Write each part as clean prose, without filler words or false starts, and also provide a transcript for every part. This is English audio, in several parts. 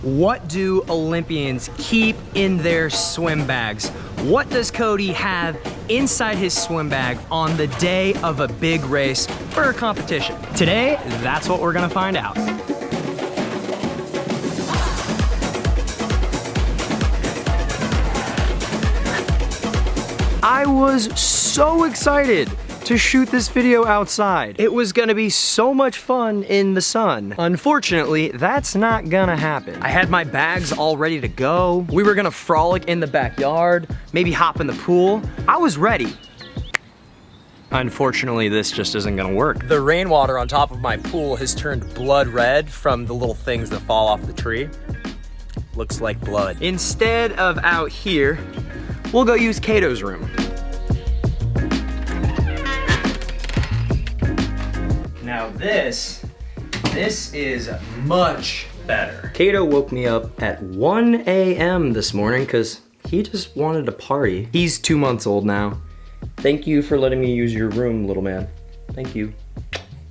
What do Olympians keep in their swim bags? What does Cody have inside his swim bag on the day of a big race or a competition? Today, that's what we're gonna find out. I was so excited to shoot this video outside. It was gonna be so much fun in the sun. Unfortunately, that's not gonna happen. I had my bags all ready to go. We were gonna frolic in the backyard, maybe hop in the pool. I was ready. Unfortunately, this just isn't gonna work. The rainwater on top of my pool has turned blood red from the little things that fall off the tree. Looks like blood. Instead of out here, we'll go use Kato's room. Now this is much better. Cato woke me up at 1 a.m. this morning because he just wanted to party. He's 2 months old now. Thank you for letting me use your room, little man. Thank you.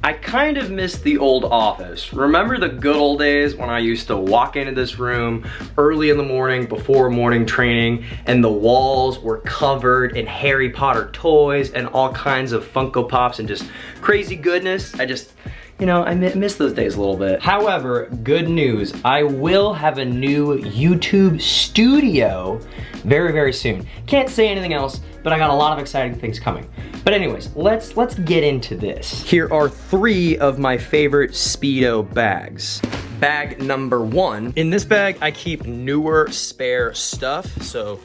I kind of miss the old office. Remember the good old days when I used to walk into this room early in the morning before morning training and the walls were covered in Harry Potter toys and all kinds of Funko Pops and just crazy goodness. I miss those days a little bit. However, good news, I will have a new YouTube studio very, very soon. Can't say anything else, but I got a lot of exciting things coming. But anyways, let's get into this. Here are 3 of my favorite Speedo bags. Bag number 1. In this bag, I keep newer spare stuff. So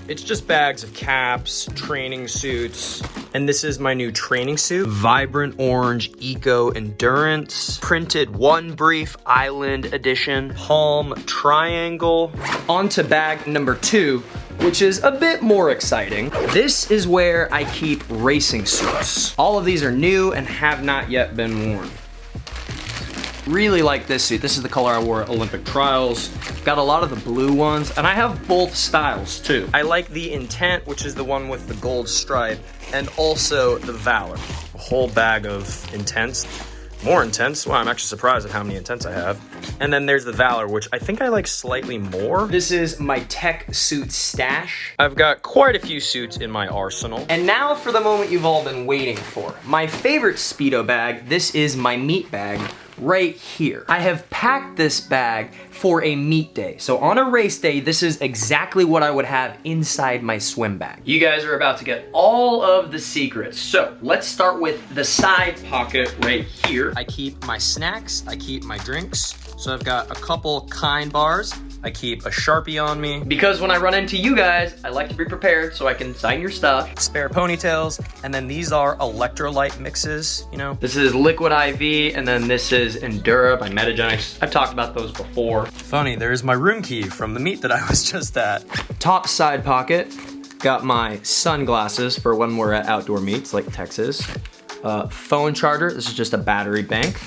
it's just bags of caps, training suits, and this is my new training suit. Vibrant orange eco endurance, printed one brief island edition, palm triangle. On to bag number 2, which is a bit more exciting. This is where I keep racing suits. All of these are new and have not yet been worn. Really like this suit. This is the color I wore at Olympic trials. Got a lot of the blue ones, and I have both styles too. I like the Intent, which is the one with the gold stripe, and also the Valor. A whole bag of Intents. More Intents. Wow, I'm actually surprised at how many Intents I have. And then there's the Valor, which I think I like slightly more. This is my tech suit stash. I've got quite a few suits in my arsenal. And now for the moment you've all been waiting for. My favorite Speedo bag. This is my meat bag right here. I have packed this bag for a meet day. So on a race day, this is exactly what I would have inside my swim bag. You guys are about to get all of the secrets. So let's start with the side pocket right here. I keep my snacks, I keep my drinks. So I've got a couple Kind bars. I keep a Sharpie on me. Because when I run into you guys, I like to be prepared so I can sign your stuff. Spare ponytails, and then these are electrolyte mixes, you know. This is Liquid IV, and then this is Endura by Metagenics. I've talked about those before. Funny, there's my room key from the meet that I was just at. Top side pocket, got my sunglasses for when we're at outdoor meets like Texas. Phone charger, this is just a battery bank.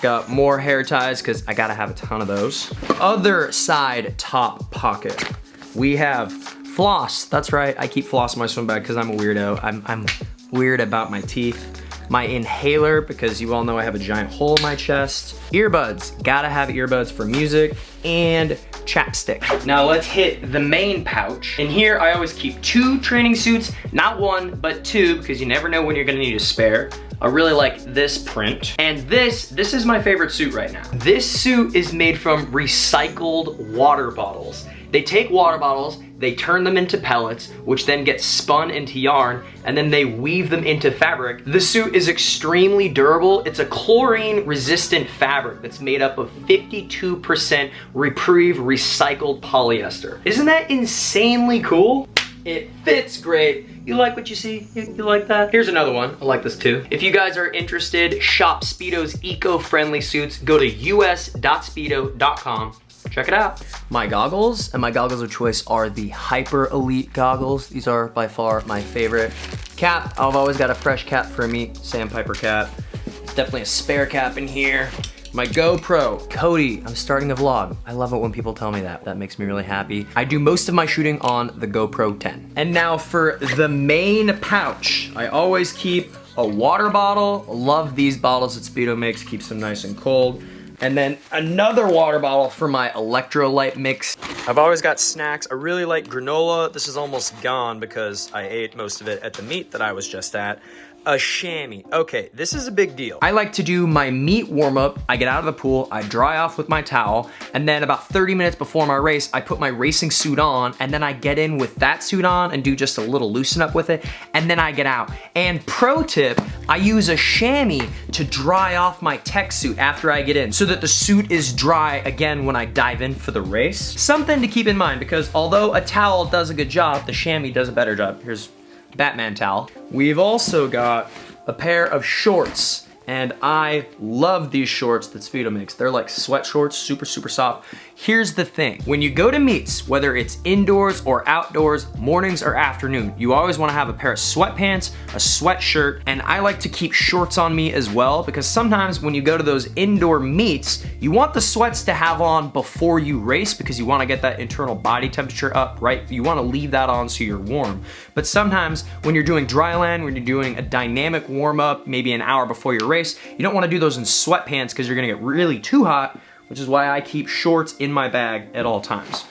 Got more hair ties because I gotta have a ton of those. Other side top pocket, we have floss. That's right, I keep floss in my swim bag because I'm a weirdo. I'm weird about my teeth. My inhaler, because you all know I have a giant hole in my chest. Earbuds, gotta have earbuds for music, and chapstick. Now let's hit the main pouch. In here, I always keep 2 training suits, not 1, but 2, because you never know when you're gonna need a spare. I really like this print. And this is my favorite suit right now. This suit is made from recycled water bottles. They take water bottles, they turn them into pellets, which then get spun into yarn, and then they weave them into fabric. The suit is extremely durable. It's a chlorine-resistant fabric that's made up of 52% Repreve recycled polyester. Isn't that insanely cool? It fits great. You like what you see? You like that? Here's another one. I like this too. If you guys are interested, shop Speedo's eco-friendly suits. Go to us.speedo.com. Check it out. My goggles, and my goggles of choice are the Hyper Elite goggles. These are by far my favorite. Cap, I've always got a fresh cap for a meet, Sandpiper cap. There's definitely a spare cap in here. My GoPro, Cody, I'm starting a vlog. I love it when people tell me that. That makes me really happy. I do most of my shooting on the GoPro 10. And now for the main pouch, I always keep a water bottle. Love these bottles that Speedo makes, keeps them nice and cold. And then another water bottle for my electrolyte mix. I've always got snacks. I really like granola. This is almost gone because I ate most of it at the meet that I was just at. A chamois. Okay, this is a big deal. I like to do my meet warm up. I get out of the pool, I dry off with my towel, and then about 30 minutes before my race, I put my racing suit on, and then I get in with that suit on and do just a little loosen up with it, and then I get out. And pro tip, I use a chamois to dry off my tech suit after I get in so that the suit is dry again when I dive in for the race. Something to keep in mind, because although a towel does a good job, the chamois does a better job. Here's Batman towel. We've also got a pair of shorts, and I love these shorts that Speedo makes. They're like sweat shorts, super, super soft. Here's the thing, when you go to meets, whether it's indoors or outdoors, mornings or afternoon, you always wanna have a pair of sweatpants, a sweatshirt, and I like to keep shorts on me as well, because sometimes when you go to those indoor meets, you want the sweats to have on before you race because you wanna get that internal body temperature up, right? You wanna leave that on so you're warm. But sometimes when you're doing dry land, when you're doing a dynamic warm up, maybe an hour before your race, you don't wanna do those in sweatpants because you're gonna get really too hot, which is why I keep shorts in my bag at all times.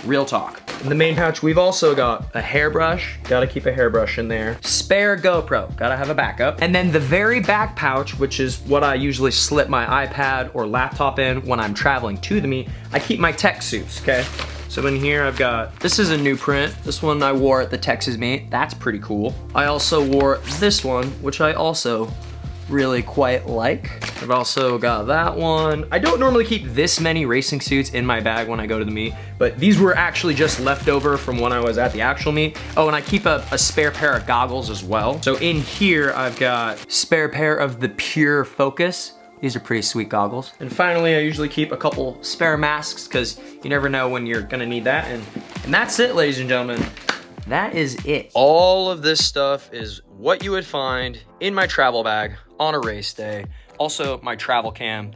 Real talk. In the main pouch, we've also got a hairbrush. Gotta keep a hairbrush in there. Spare GoPro, gotta have a backup. And then the very back pouch, which is what I usually slip my iPad or laptop in when I'm traveling to the meet, I keep my tech suits, okay? So in here I've got, this is a new print. This one I wore at the Texas meet. That's pretty cool. I also wore this one, which I also really quite like. I've also got that one. I don't normally keep this many racing suits in my bag when I go to the meet, but these were actually just left over from when I was at the actual meet. Oh, and I keep a spare pair of goggles as well. So in here, I've got spare pair of the Pure Focus. These are pretty sweet goggles. And finally, I usually keep a couple spare masks because you never know when you're gonna need that. And that's it, ladies and gentlemen. That is it. All of this stuff is what you would find in my travel bag on a race day. Also, my travel cam.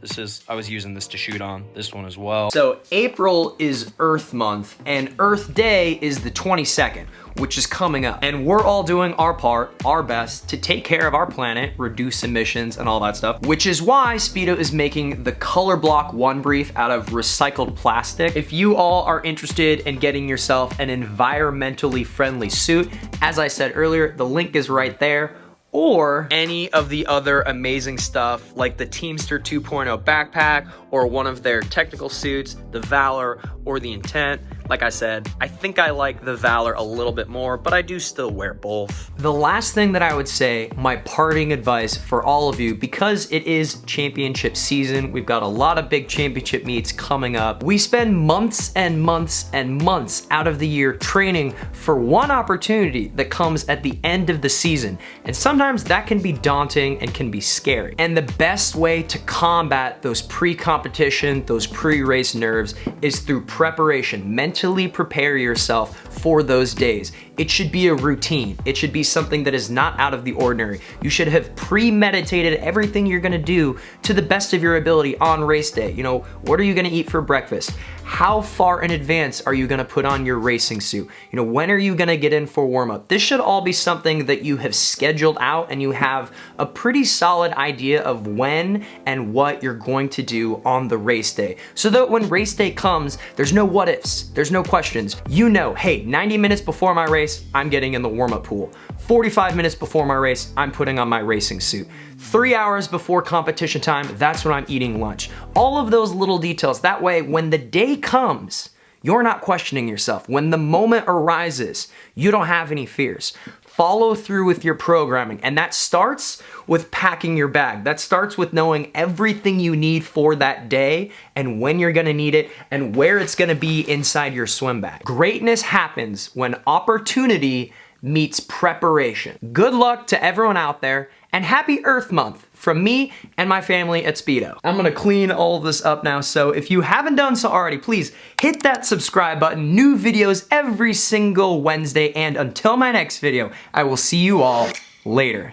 I was using this to shoot on, this one as well. So April is Earth Month, and Earth Day is the 22nd, which is coming up. And we're all doing our part, our best, to take care of our planet, reduce emissions and all that stuff, which is why Speedo is making the Color Block One Brief out of recycled plastic. If you all are interested in getting yourself an environmentally friendly suit, as I said earlier, the link is right there. Or any of the other amazing stuff like the Teamster 2.0 backpack or one of their technical suits, the Valor or the Intent. Like I said, I think I like the Valor a little bit more, but I do still wear both. The last thing that I would say, my parting advice for all of you, because it is championship season, we've got a lot of big championship meets coming up. We spend months and months and months out of the year training for one opportunity that comes at the end of the season. And sometimes that can be daunting and can be scary. And the best way to combat those pre-competition, those pre-race nerves is through preparation. Mentally prepare yourself for those days. It should be a routine. It should be something that is not out of the ordinary. You should have premeditated everything you're gonna do to the best of your ability on race day. You know, what are you gonna eat for breakfast? How far in advance are you gonna put on your racing suit? You know, when are you gonna get in for warm up? This should all be something that you have scheduled out and you have a pretty solid idea of when and what you're going to do on the race day. So that when race day comes, there's no what ifs, there's no questions. You know, hey, 90 minutes before my race, I'm getting in the warm-up pool. 45 minutes before my race, I'm putting on my racing suit. 3 hours before competition time, that's when I'm eating lunch. All of those little details, that way when the day comes, you're not questioning yourself. When the moment arises, you don't have any fears. Follow through with your programming, and that starts with packing your bag. That starts with knowing everything you need for that day and when you're gonna need it and where it's gonna be inside your swim bag. Greatness happens when opportunity meets preparation. Good luck to everyone out there, and happy Earth Month from me and my family at Speedo. I'm gonna clean all of this up now, so if you haven't done so already, please hit that subscribe button. New videos every single Wednesday, and until my next video, I will see you all later.